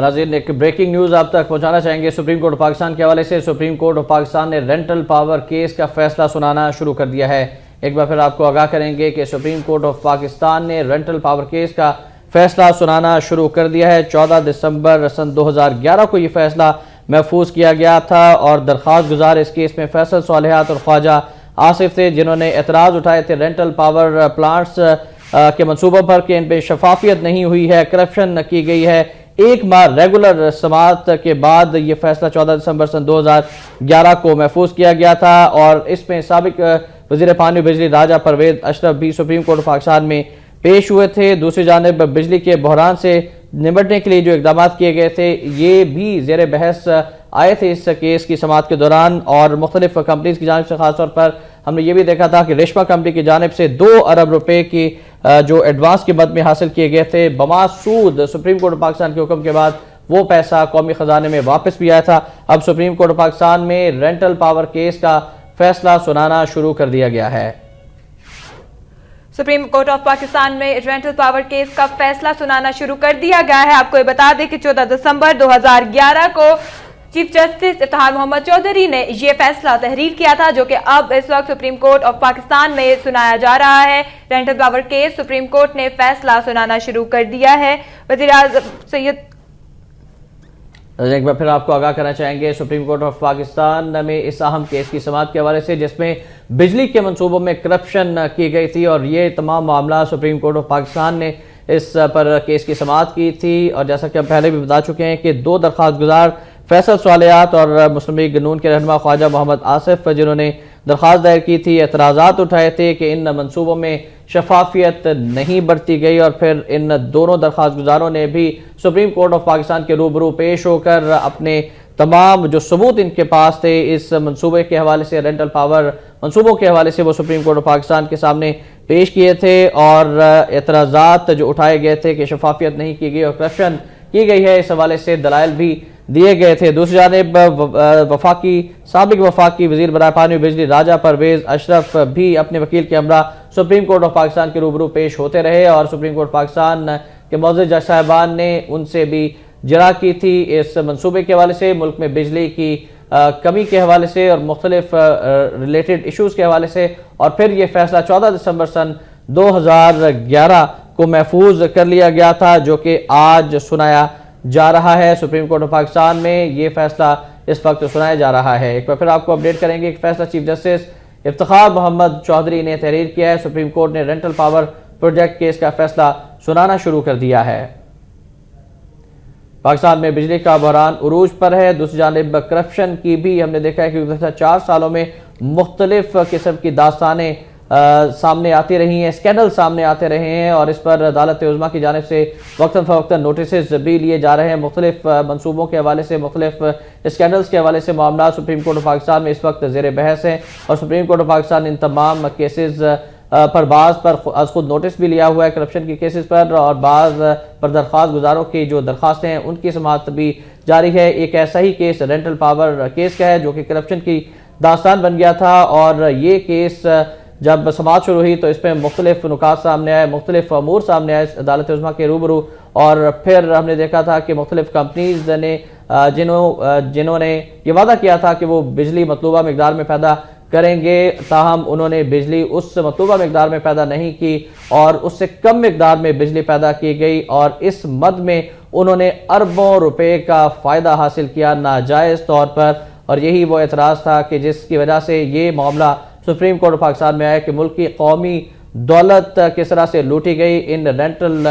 ناظرین ایک breaking news آپ تک پہنچانا چاہیں گے سپریم کورٹ آف پاکستان کے حوالے سے۔ سپریم کورٹ آف پاکستان نے رینٹل پاور کیس کا فیصلہ سنانا شروع کر دیا ہے۔ ایک بار پھر آپ کو آگاہ کریں گے کہ سپریم کورٹ آف پاکستان نے رینٹل پاور کیس کا فیصلہ سنانا شروع کر دیا ہے۔ 14 دسمبر سن 2011 کو یہ فیصلہ محفوظ کیا گیا تھا اور درخواست گزار اس کیس میں فیصل صالحات اور خواجہ آصف تھے، جنہوں نے اعتراض اٹھائے تھے رینٹل پاور پلانٹس کے منصوبوں پر کہ ان پہ شفافیت نہیں ہوئی ہے، کرپشن کی گئی ہے۔ ایک ماہ ریگولر سماعت کے بعد یہ فیصلہ 14 دسمبر سن 2011 کو محفوظ کیا گیا تھا اور اس میں سابق وزیر پانی بجلی راجہ پرویز اشرف بھی سپریم کورٹ آف پاکستان میں پیش ہوئے تھے۔ دوسری جانب بجلی کے بحران سے نمٹنے کے لیے جو اقدامات کیے گئے تھے یہ بھی زیر بحث آئے تھے اس کیس کی سماعت کے دوران، اور مختلف کمپنیز کی جانب سے خاص طور پر ہم نے یہ بھی دیکھا تھا کہ ریشما کمپنی کی جانب سے 2 ارب روپے کی جو ایڈوانس کی مد میں حاصل کیے گئے تھے بما سود سپریم کورٹ آف پاکستان کے حکم کے بعد وہ پیسہ قومی خزانے میں واپس بھی آیا تھا۔ اب سپریم کورٹ آف پاکستان میں رینٹل پاور کیس کا فیصلہ سنانا شروع کر دیا گیا ہے۔ سپریم کورٹ آف پاکستان میں رینٹل پاور کیس کا فیصلہ سنانا شروع کر دیا گیا ہے۔ آپ کو یہ بتا دیں کہ 14 دسمبر 2011 کو چیف جسٹس افتخار محمد چودھری نے یہ فیصلہ تحریر کیا تھا، جو کہ اب اس وقت سپریم کورٹ آف پاکستان میں سنایا جا رہا ہے۔ Rental power case supreme court نے فیصلہ سنانا شروع کر دیا ہے۔ وزیر اعظم سید ایک بار پھر آپ کو آگاہ کرنا چاہیں گے سپریم کورٹ آف پاکستان میں اس اہم کیس کی سماعت کے حوالے سے جس میں بجلی کے منصوبوں میں کرپشن کی گئی تھی، اور یہ تمام معاملہ سپریم کورٹ آف پاکستان نے اس پر کیس کی سماعت کی تھی۔ اور جیسا کہ ہم پہلے بھی بتا چکے ہیں کہ 2 درخواست گزار فیصل صالحات اور مسلم لیگ نون کے رہنما خواجہ محمد آصف جنہوں نے درخواست دائر کی تھی، اعتراضات اٹھائے تھے کہ ان منصوبوں میں شفافیت نہیں برتی گئی، اور پھر ان دونوں درخواست گزاروں نے بھی سپریم کورٹ آف پاکستان کے روبرو پیش ہو کر اپنے تمام جو ثبوت ان کے پاس تھے اس منصوبے کے حوالے سے، رینٹل پاور منصوبوں کے حوالے سے، وہ سپریم کورٹ آف پاکستان کے سامنے پیش کیے تھے، اور اعتراضات جو اٹھائے گئے تھے کہ شفافیت نہیں کی گئی اور کرپشن کی گئی ہے، اس حوالے سے دلائل بھی دیے گئے تھے۔ دوسری جانب سابق وفاقی وزیر برائے پانی و بجلی راجہ پرویز اشرف بھی اپنے وکیل کے ہمراہ سپریم کورٹ آف پاکستان کے روبرو پیش ہوتے رہے، اور سپریم کورٹ پاکستان کے معزز جج صاحبان نے ان سے بھی جرح کی تھی اس منصوبے کے حوالے سے، ملک میں بجلی کی کمی کے حوالے سے اور مختلف ریلیٹڈ ایشوز کے حوالے سے، اور پھر یہ فیصلہ 14 دسمبر سن 2011 کو محفوظ کر لیا گیا تھا، جو کہ آج سنایا جا رہا ہے سپریم کورٹ آف پاکستان میں۔ یہ فیصلہ اس وقت سنایا جا رہا ہے۔ ایک بار پھر آپ کو اپڈیٹ کریں گے ایک فیصلہ چیف جسٹس افتخار محمد چودھری نے تحریر کیا ہے۔ سپریم کورٹ نے رینٹل پاور پروجیکٹ کیس کا فیصلہ سنانا شروع کر دیا ہے۔ پاکستان میں بجلی کا بحران عروج پر ہے۔ دوسری جانب کرپشن کی بھی ہم نے دیکھا ہے کہ گزشتہ 4 سالوں میں مختلف قسم کی داستانیں سامنے آتی رہی ہیں، اسکینڈل سامنے آتے رہے ہیں، اور اس پر عدالت عظمیٰ کی جانب سے وقتاً فوقتاً نوٹسز بھی لیے جا رہے ہیں۔ مختلف منصوبوں کے حوالے سے، مختلف اسکینڈلز کے حوالے سے معاملات سپریم کورٹ آف پاکستان میں اس وقت زیر بحث ہیں، اور سپریم کورٹ آف پاکستان ان تمام کیسز پر بعض پر از خود نوٹس بھی لیا ہوا ہے کرپشن کی کیسز پر، اور بعض پر درخواست گزاروں کی جو درخواستیں ہیں ان کی سماعت بھی جاری ہے۔ ایک ایسا ہی کیس رینٹل پاور کیس کا ہے جو کہ کرپشن کی داستان بن گیا تھا، اور یہ کیس جب سماعت شروع ہوئی تو اس پہ مختلف نکات سامنے آئے، مختلف امور سامنے آئے عدالت عظمیٰ کے روبرو، اور پھر ہم نے دیکھا تھا کہ مختلف کمپنیز نے جنہوں نے یہ وعدہ کیا تھا کہ وہ بجلی مطلوبہ مقدار میں پیدا کریں گے، تاہم انہوں نے بجلی اس مطلوبہ مقدار میں پیدا نہیں کی اور اس سے کم مقدار میں بجلی پیدا کی گئی، اور اس مد میں انہوں نے اربوں روپے کا فائدہ حاصل کیا ناجائز طور پر، اور یہی وہ اعتراض تھا کہ جس کی وجہ سے یہ معاملہ سپریم کورٹ آف پاکستان میں آیا کہ ملک کی قومی دولت کس طرح سے لوٹی گئی ان رینٹل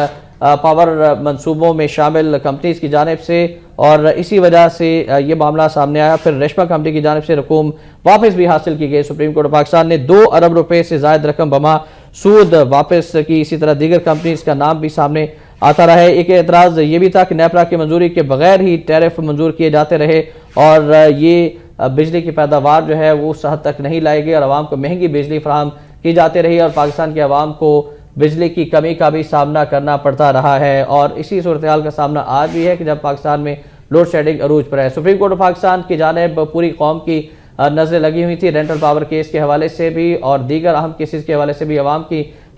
پاور منصوبوں میں شامل کمپنیز کی جانب سے، اور اسی وجہ سے یہ معاملہ سامنے آیا۔ پھر ریشما کمپنی کی جانب سے رقوم واپس بھی حاصل کی گئی۔ سپریم کورٹ آف پاکستان نے 2 ارب روپے سے زائد رقم بما سود واپس کی۔ اسی طرح دیگر کمپنیز کا نام بھی سامنے آتا رہا ہے۔ ایک اعتراض یہ بھی تھا کہ نیپرا کی منظوری کے بغیر ہی ٹیرف منظور کیے جاتے رہے، اور یہ بجلی کی پیداوار جو ہے وہ اس حد تک نہیں لائی گئی، اور عوام کو مہنگی بجلی فراہم کی جاتی رہی، اور پاکستان کے عوام کو بجلی کی کمی کا بھی سامنا کرنا پڑتا رہا ہے، اور اسی صورتحال کا سامنا آج بھی ہے کہ جب پاکستان میں لوڈ شیڈنگ عروج پر ہے۔ سپریم کورٹ آف پاکستان کی جانب پوری قوم کی نظریں لگی ہوئی تھی رینٹل پاور کیس کے حوالے سے بھی، اور دیگر اہم کیسز کے حوالے سے بھی عوام کی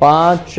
5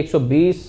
120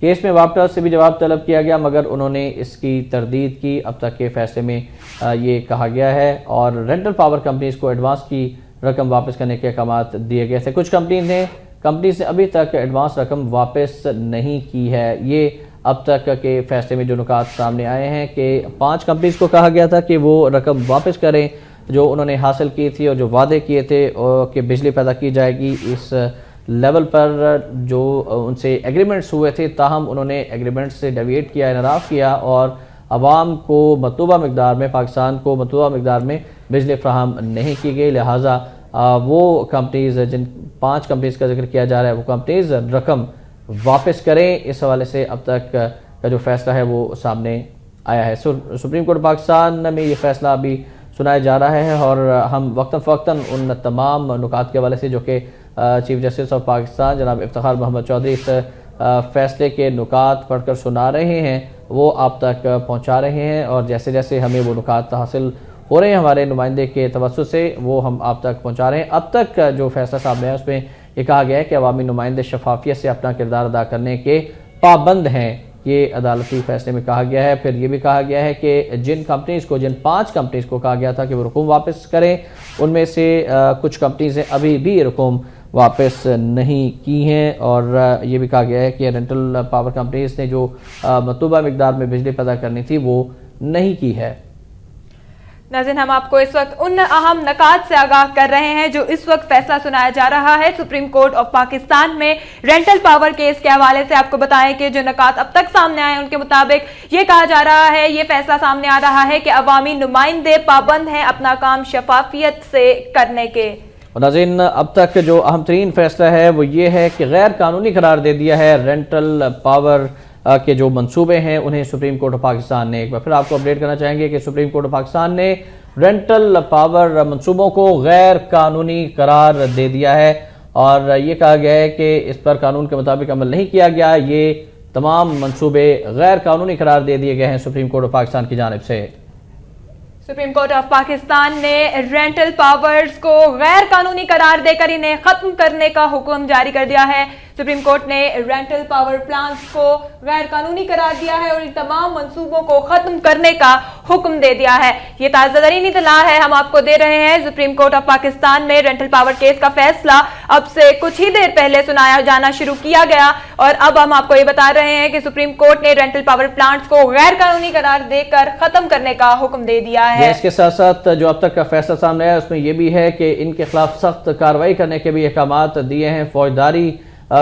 کیس میں واپٹا سے بھی جواب طلب کیا گیا مگر انہوں نے اس کی تردید کی. اب تک کے فیصلے میں یہ کہا گیا ہے اور رینٹل پاور کمپنیز کو ایڈوانس کی رقم واپس کرنے کے احکامات دیے گئے تھے. کچھ کمپنیز نے ابھی تک ایڈوانس رقم واپس نہیں کی ہے. یہ اب تک کے فیصلے میں جو نکات سامنے آئے ہیں کہ 5 کمپنیز کو کہا گیا تھا کہ وہ رقم واپس کریں جو انہوں نے حاصل کی تھی اور جو وعدے کیے تھے کہ بجلی پیدا کی جائے گی اس لیول پر جو ان سے ایگریمنٹس ہوئے تھے. تاہم انہوں نے ایگریمنٹ سے ڈیویٹ کیا, انحراف کیا اور عوام کو مطلوبہ مقدار میں, پاکستان کو مطلوبہ مقدار میں بجلی فراہم نہیں کی گئی. لہٰذا وہ کمپنیز, جن 5 کمپنیز کا ذکر کیا جا رہا ہے, وہ کمپنیز رقم واپس کریں. اس حوالے سے اب تک کا جو فیصلہ ہے وہ سامنے آیا ہے. سپریم کورٹ پاکستان میں یہ فیصلہ ابھی سنایا جا رہا ہے اور ہم وقتاً فوقتاً ان تمام نکات کے حوالے سے جو کہ چیف جسٹس آف پاکستان جناب افتخار محمد چودھری اس فیصلے کے نکات پڑھ کر سنا رہے ہیں وہ آپ تک پہنچا رہے ہیں اور جیسے جیسے ہمیں وہ نکات حاصل ہو رہے ہیں ہمارے نمائندے کے توسط سے وہ ہم آپ تک پہنچا رہے ہیں. اب تک جو فیصلہ سامنے ہے اس میں یہ کہا گیا ہے کہ عوامی نمائندے شفافیت سے اپنا کردار ادا کرنے کے پابند ہیں. یہ عدالتی فیصلے میں کہا گیا ہے. پھر یہ بھی کہا گیا ہے کہ جن 5 کمپنیز کو کہا گیا تھا کہ وہ رقوم واپس کریں, ان میں سے کچھ کمپنیز ابھی بھی رقوم واپس نہیں کی ہیں اور یہ بھی کہا گیا ہے کہ رینٹل پاور کمپنیز نے جو مطلوبہ مقدار میں بجلی پیدا کرنی تھی وہ نہیں کی ہے. ناظرین, ہم آپ کو اس وقت ان اہم نکات سے آگاہ کر رہے ہیں جو اس وقت فیصلہ سنایا جا رہا ہے سپریم کورٹ آف پاکستان میں رینٹل پاور کیس کے حوالے سے. آپ کو بتائیں کہ جو نکات اب تک سامنے آئے ان کے مطابق یہ کہا جا رہا ہے, یہ فیصلہ سامنے آ رہا ہے کہ عوامی نمائندے پابند ہیں اپنا کام شفافیت سے کرنے کے. ناظرین, اب تک جو اہم ترین فیصلہ ہے وہ یہ ہے کہ غیر قانونی قرار دے دیا ہے رینٹل پاور کے جو منصوبے ہیں انہیں سپریم کورٹ آف پاکستان نے. ایک بار پھر آپ کو اپڈیٹ کرنا چاہیں گے کہ سپریم کورٹ آف پاکستان نے رینٹل پاور منصوبوں کو غیر قانونی قرار دے دیا ہے اور یہ کہا گیا ہے کہ اس پر قانون کے مطابق عمل نہیں کیا گیا. یہ تمام منصوبے غیر قانونی قرار دے دیے گئے ہیں سپریم کورٹ آف پاکستان کی جانب سے. سپریم کورٹ آف پاکستان نے رینٹل پاورز کو غیر قانونی قرار دے کر انہیں ختم کرنے کا حکم جاری کر دیا ہے. سپریم کورٹ نے رینٹل پاور پلانٹس کو غیر قانونی قرار دیا ہے اور ان تمام منصوبوں کو ختم کرنے کا حکم دے دیا ہے. یہ تازہ ترین اطلاع ہے, ہم آپ کو دے رہے ہیں. سپریم کورٹ آف پاکستان میں رینٹل پاور کیس کا فیصلہ اب سے کچھ ہی دیر پہلے سنایا جانا شروع کیا گیا اور اب ہم آپ کو یہ بتا رہے ہیں کہ سپریم کورٹ نے رینٹل پاور پلانٹس کو غیر قانونی قرار دے کر ختم کرنے کا حکم دے دیا ہے. اس کے ساتھ ساتھ جو اب تک کا فیصلہ سامنے آیا اس میں یہ بھی ہے کہ ان کے خلاف سخت کارروائی کرنے کے بھی احکامات دیے ہیں, فوجداری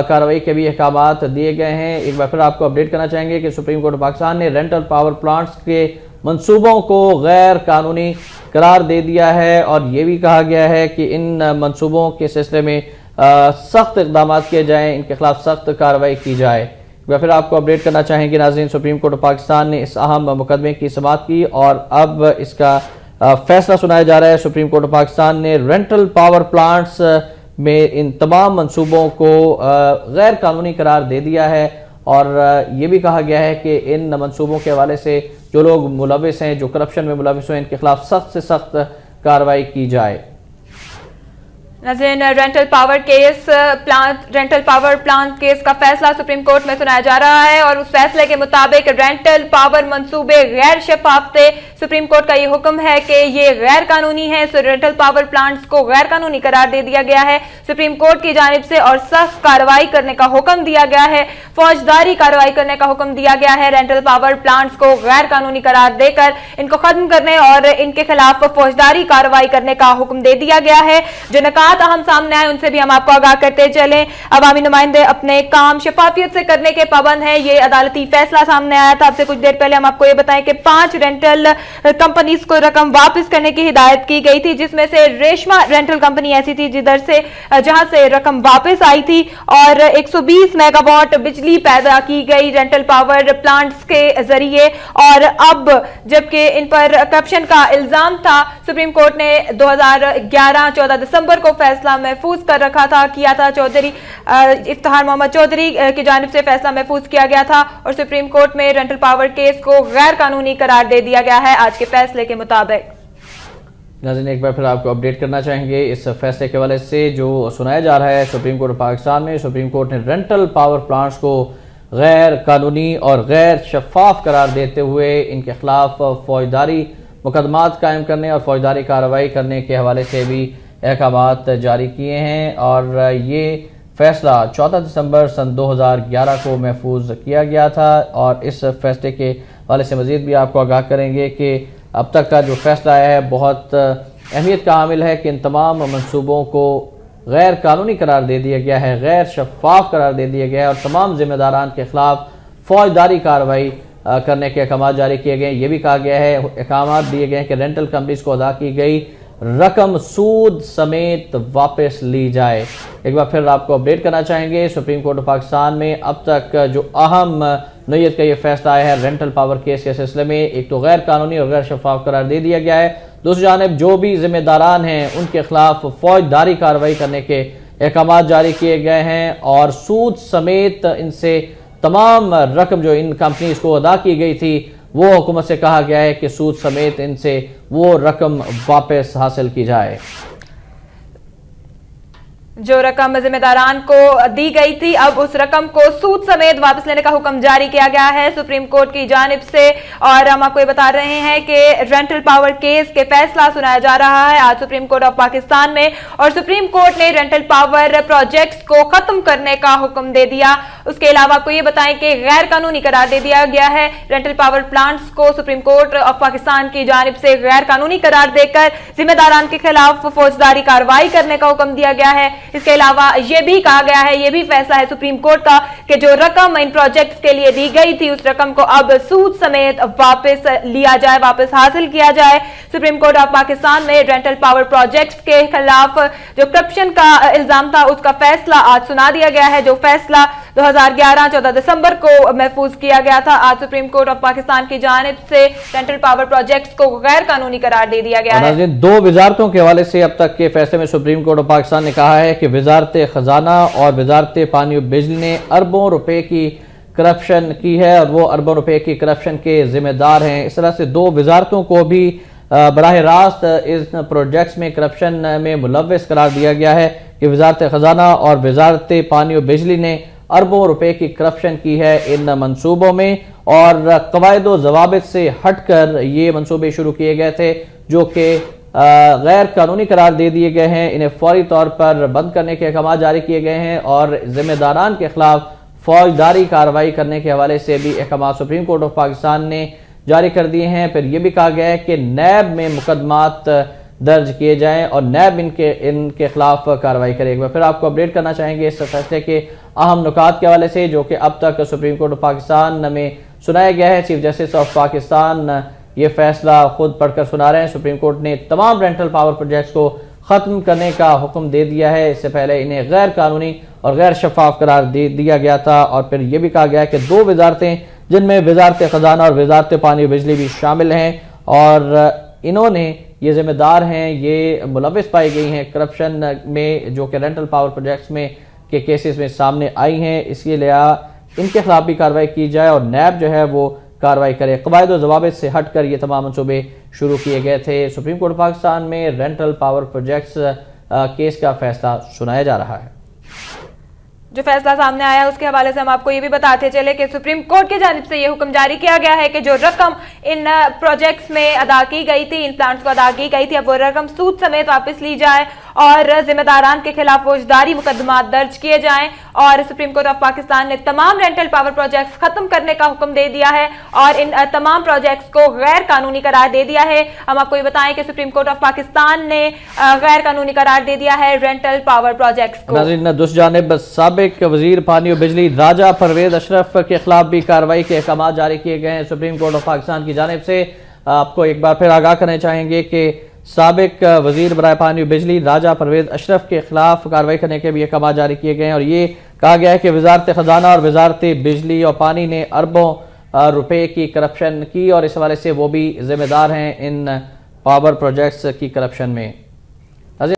کارروائی کے بھی احکامات دیے گئے ہیں. ایک بار پھر آپ کو اپڈیٹ کرنا چاہیں گے کہ سپریم کورٹ پاکستان نے رینٹل پاور پلانٹس کے منصوبوں کو غیر قانونی قرار دے دیا ہے اور یہ بھی کہا گیا ہے کہ ان منصوبوں کے سلسلے میں سخت اقدامات کیے جائیں, ان کے خلاف سخت کارروائی کی جائے. ایک بار پھر آپ کو اپڈیٹ کرنا چاہیں گے ناظرین, سپریم کورٹ پاکستان نے اس اہم مقدمے کی سماعت کی اور اب اس کا فیصلہ سنایا جا رہا ہے. سپریم کورٹ پاکستان نے رینٹل پاور پلانٹس میں ان تمام منصوبوں کو غیر قانونی قرار دے دیا ہے اور یہ بھی کہا گیا ہے کہ ان منصوبوں کے حوالے سے جو لوگ ملوث ہیں, جو کرپشن میں ملوث ہیں, ان کے خلاف سخت سے سخت کارروائی کی جائے. ناظرین, رینٹل پاور پلانٹ کیس کا فیصلہ سپریم کورٹ میں سنایا جا رہا ہے اور اس فیصلے کے مطابق رینٹل پاور منصوبے غیر شفاف تھے. سپریم کورٹ کا یہ حکم ہے کہ یہ غیر قانونی ہے, رینٹل پاور پلانٹس کو غیر قانونی قرار دے دیا گیا ہے سپریم کورٹ کی جانب سے اور سخت کارروائی کرنے کا حکم دیا گیا ہے, فوجداری کارروائی کرنے کا حکم دیا گیا ہے. رینٹل پاور پلانٹس کو غیر قانونی قرار دے کر ان کو ختم کرنے اور ان کے خلاف فوجداری کارروائی کرنے کا حکم دے دیا گیا ہے. جو نکات اہم سامنے آئے ان سے بھی ہم آپ کو آگاہ کرتے چلیں. عوامی نمائندے اپنے کام شفافیت سے کرنے کے پابند ہیں. یہ عدالتی فیصلہ سامنے آیا تھا اب سے کچھ دیر پہلے. ہم آپ کو یہ بتائیں کہ 5 رینٹل کمپنیز کو رقم واپس کرنے کی ہدایت کی گئی تھی, جس میں سے ریشما رینٹل کمپنی ایسی تھی جہاں سے رقم واپس آئی تھی اور 120 میگا واٹ بجلی پیدا کی گئی رینٹل پاور پلانٹس کے ذریعے. اور اب جبکہ ان پر کرپشن کا الزام تھا, سپریم کورٹ نے 14 دسمبر کو فیصلہ محفوظ کر رکھا تھا, کیا تھا. چودھری افتخار محمد چودھری کی جانب سے فیصلہ محفوظ کیا گیا تھا اور سپریم کورٹ میں رینٹل پاور کیس کو غیر قانونی قرار دے دیا گیا ہے آج کے فیصلے کے مطابق. ناظرین, ایک بار پھر آپ کو اپڈیٹ کرنا چاہیں گے اس فیصلے کے حوالے سے جو سنایا جا رہا ہے سپریم کورٹ پاکستان میں. سپریم کورٹ نے رینٹل پاور پلانٹس کو غیر قانونی اور غیر شفاف قرار دیتے ہوئے ان کے خلاف فوجداری مقدمات قائم کرنے اور فوجداری کارروائی کرنے کے حوالے سے بھی احکامات جاری کیے ہیں، اور یہ فیصلہ 14 دسمبر سن 2011 کو محفوظ کیا گیا تھا۔ اور اس فیصلے کے حوالے سے مزید بھی آپ کو آگاہ کریں گے کہ اب تک کا جو فیصلہ ہے بہت اہمیت کا حامل ہے کہ ان تمام منصوبوں کو غیر قانونی قرار دے دیا گیا ہے، غیر شفاف قرار دے دیا گیا ہے، اور تمام ذمہ داران کے خلاف فوجداری کارروائی کرنے کے احکامات جاری کیے گئے ہیں۔ یہ بھی کہا گیا ہے، احکامات دیے گئے ہیں کہ رینٹل کمپنیز کو ادا کی گئی رقم سود سمیت واپس لی جائے۔ ایک بار پھر آپ کو اپڈیٹ کرنا چاہیں گے، سپریم کورٹ آف پاکستان میں اب تک جو اہم نوعیت کا یہ فیصلہ آیا ہے رینٹل پاور کیس کے سلسلے میں، ایک تو غیر قانونی اور غیر شفاف قرار دے دیا گیا ہے، دوسری جانب جو بھی ذمہ داران ہیں ان کے خلاف فوجداری کارروائی کرنے کے احکامات جاری کیے گئے ہیں، اور سود سمیت ان سے تمام رقم جو ان کمپنیز کو ادا کی گئی تھی وہ حکومت سے کہا گیا ہے کہ سود سمیت ان سے وہ رقم واپس حاصل کی جائے۔ جو رقم ذمہ داران کو دی گئی تھی اب اس رقم کو سود سمیت واپس لینے کا حکم جاری کیا گیا ہے سپریم کورٹ کی جانب سے، اور ہم آپ کو یہ بتا رہے ہیں کہ رینٹل پاور کیس کے فیصلہ سنایا جا رہا ہے آج سپریم کورٹ آف پاکستان میں، اور سپریم کورٹ نے رینٹل پاور پروجیکٹس کو ختم کرنے کا حکم دے دیا۔ اس کے علاوہ آپ کو یہ بتائیں کہ غیر قانونی قرار دے دیا گیا ہے رینٹل پاور پلانٹس کو سپریم کورٹ آف پاکستان کی جانب سے غیر قانونی قرار دے کر ذمہ داران کے خلاف فوجداری کارروائی کرنے کا حکم دیا گیا ہے۔ اس کے علاوہ یہ بھی کہا گیا ہے، یہ بھی فیصلہ ہے سپریم کورٹ کا کہ جو رقم ان پروجیکٹس کے لیے دی گئی تھی اس رقم کو اب سود سمیت واپس لیا جائے، واپس حاصل کیا جائے۔ سپریم کورٹ آف پاکستان میں رینٹل پاور پروجیکٹس کے خلاف جو کرپشن کا الزام تھا اس کا فیصلہ آج سنا دیا گیا ہے، جو فیصلہ 2011 14 دسمبر کو محفوظ کیا گیا تھا۔ آج سپریم کورٹ آف پاکستان کی جانب سے رینٹل پاور پروجیکٹس کو غیر قانونی قرار دے دیا گیا ہے۔ دو وزارتوں کے حوالے سے اب تک کے فیصلے میں سپریم کورٹ آف پاکستان نے کہا ہے کہ وزارت خزانہ اور وزارت پانی و بجلی نے اربوں روپے کی کرپشن کی ہے، اور وہ اربوں روپے کی کرپشن کے ذمہ دار ہیں۔ اس طرح سے دو وزارتوں کو بھی براہ راست اس پروجیکٹس میں کرپشن میں ملوث قرار دیا گیا ہے کہ وزارت خزانہ اور وزارت پانی و بجلی نے اربوں روپے کی کرپشن کی ہے ان منصوبوں میں، اور قواعد و ضوابط سے ہٹ کر یہ منصوبے شروع کیے گئے تھے جو کہ غیر قانونی قرار دے دیے گئے ہیں۔ انہیں فوری طور پر بند کرنے کے احکامات جاری کیے گئے ہیں، اور ذمہ داران کے خلاف فوجداری کارروائی کرنے کے حوالے سے بھی احکامات سپریم کورٹ آف پاکستان نے جاری کر دیے ہیں۔ پھر یہ بھی کہا گیا ہے کہ نیب میں مقدمات درج کیے جائیں اور نیب ان کے خلاف کارروائی کرے گا۔ پھر آپ کو اپڈیٹ کرنا چاہیں گے اس فیصلے کے اہم نکات کے حوالے سے جو کہ اب تک سپریم کورٹ آف پاکستان میں سنایا گیا ہے۔ چیف جسٹس آف پاکستان یہ فیصلہ خود پڑھ کر سنا رہے ہیں۔ سپریم کورٹ نے تمام رینٹل پاور پروجیکٹس کو ختم کرنے کا حکم دے دیا ہے، اس سے پہلے انہیں غیر قانونی اور غیر شفاف قرار دے دیا گیا تھا، اور پھر یہ بھی کہا گیا کہ دو وزارتیں جن میں وزارت خزانہ اور وزارت پانی و بجلی بھی شامل ہیں، اور انہوں نے یہ ذمہ دار ہیں، یہ ملوث پائی گئی ہیں کرپشن میں جو کہ رینٹل پاور پروجیکٹس میں کے کیسز میں سامنے آئی ہیں، اس کے لیے ان کے خلاف بھی کارروائی کی جائے اور نیب جو ہے وہ کارروائی کرے۔ قواعد و ضوابط سے ہٹ کر یہ تمام منصوبے شروع کیے گئے تھے۔ سپریم کورٹ پاکستان میں رینٹل پاور پروجیکٹس کیس کا فیصلہ سنایا جا رہا ہے۔ جو فیصلہ سامنے آیا اس کے حوالے سے ہم آپ کو یہ بھی بتاتے چلے کہ سپریم کورٹ کی جانب سے یہ حکم جاری کیا گیا ہے کہ جو رقم ان پروجیکٹس میں ادا کی گئی تھی، ان پلانٹس کو ادا کی گئی تھی، اب وہ رقم سود سمیت واپس لی جائے اور ذمہ داران کے خلاف فوجداری مقدمات درج کیے جائیں، اور سپریم کورٹ آف پاکستان نے تمام رینٹل پاور پروجیکٹس ختم کرنے کا حکم دے دیا ہے اور ان تمام پروجیکٹس کو غیر قانونی قرار دے دیا ہے۔ ہم آپ کو یہ بتائیں کہ سپریم کورٹ آف پاکستان نے غیر قانونی قرار دے دیا ہے رینٹل پاور پروجیکٹس کو۔ ناظرین، دوسری جانب سابق وزیر پانی و بجلی راجہ پرویز اشرف کے خلاف بھی کارروائی کے احکامات جاری کیے گئے ہیں سپریم کورٹ آف پاکستان کی جانب سے۔ آپ کو ایک بار پھر آگاہ کرنا چاہیں گے کہ سابق وزیر برائے پانی و بجلی راجہ پرویز اشرف کے خلاف کارروائی کرنے کے بھی احکامات جاری کیے گئے ہیں، اور یہ کہا گیا ہے کہ وزارت خزانہ اور وزارت بجلی اور پانی نے اربوں روپے کی کرپشن کی، اور اس حوالے سے وہ بھی ذمہ دار ہیں ان پاور پروجیکٹس کی کرپشن میں۔